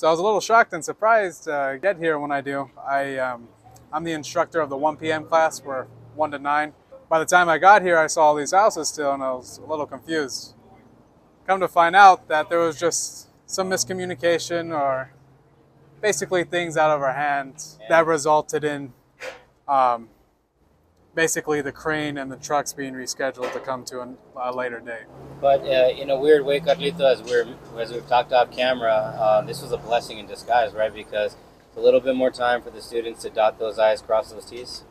So I was a little shocked and surprised to get here when I do. I'm the instructor of the 1 p.m. class. We're 1 to 9. By the time I got here, I saw all these houses still, and I was a little confused. Come to find out that there was just some miscommunication or basically things out of our hands that resulted in basically the crane and the trucks being rescheduled to come to a later date. But in a weird way, Carlito, as we've talked off camera, this was a blessing in disguise, right? Because it's a little bit more time for the students to dot those I's, cross those T's.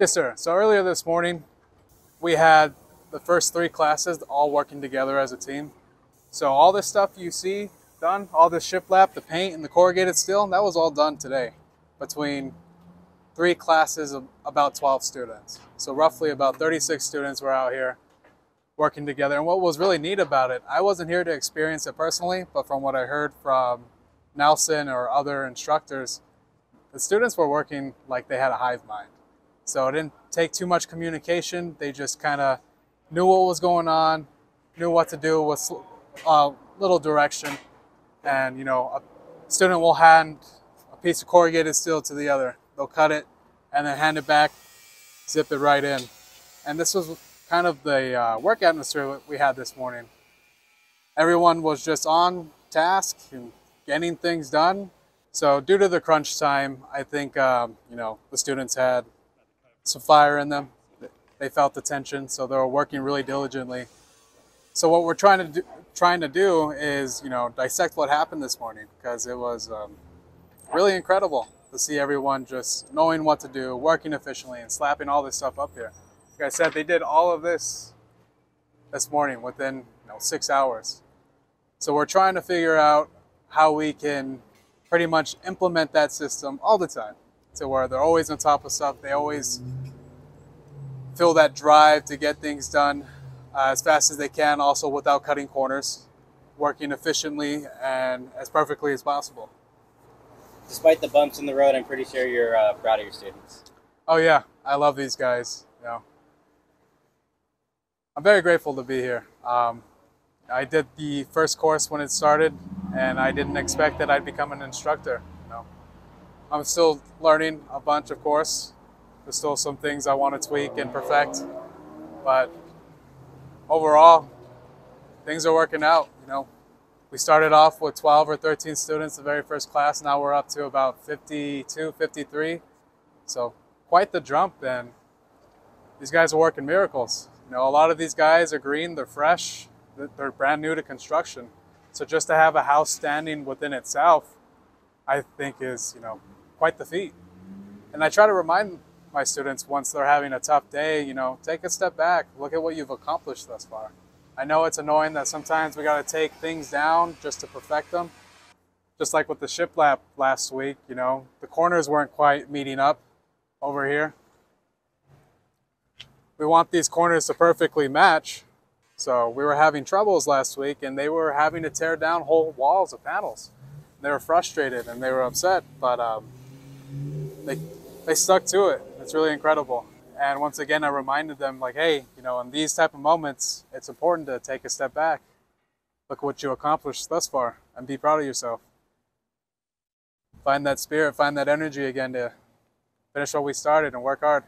Yes, sir. So earlier this morning, we had the first 3 classes all working together as a team. So all this stuff you see done, all this shiplap, the paint and the corrugated steel, that was all done today between 3 classes of about 12 students. So roughly about 36 students were out here working together. And what was really neat about it, I wasn't here to experience it personally, but from what I heard from Nelson or other instructors, the students were working like they had a hive mind. So it didn't take too much communication. They just kind of knew what was going on, knew what to do with a little direction. And, you know, a student will hand a piece of corrugated steel to the other. They'll cut it and then hand it back, zip it right in. And this was kind of the work atmosphere that we had this morning. Everyone was just on task and getting things done. So due to the crunch time, I think, you know, the students had some fire in them. They felt the tension, so they were working really diligently. So what we're trying to do is, you know, dissect what happened this morning, because it was really incredible to see everyone just knowing what to do, working efficiently, and slapping all this stuff up here. Like I said, they did all of this morning within, you know, 6 hours. So we're trying to figure out how we can pretty much implement that system all the time, to where they're always on top of stuff. They always feel that drive to get things done as fast as they can, also without cutting corners, working efficiently and as perfectly as possible. Despite the bumps in the road, I'm pretty sure you're proud of your students. Oh yeah, I love these guys. You know, I'm very grateful to be here. I did the first course when it started, and I didn't expect that I'd become an instructor. You know, I'm still learning a bunch, of course. There's still some things I want to tweak and perfect, but overall, things are working out. You know, we started off with 12 or 13 students the very first class. Now we're up to about 52, 53. So quite the jump, and these guys are working miracles. You know, a lot of these guys are green, they're fresh, they're brand new to construction. So just to have a house standing within itself, I think is, you know, quite the feat. And I try to remind my students once they're having a tough day, you know, take a step back, look at what you've accomplished thus far. I know it's annoying that sometimes we got to take things down just to perfect them. Just like with the shiplap last week, you know, the corners weren't quite meeting up over here. We want these corners to perfectly match. So we were having troubles last week, and they were having to tear down whole walls of panels. They were frustrated and they were upset, but they stuck to it. It's really incredible. And once again, I reminded them, like, hey, you know, in these type of moments, it's important to take a step back. Look what you accomplished thus far and be proud of yourself. Find that spirit, find that energy again to finish what we started and work hard.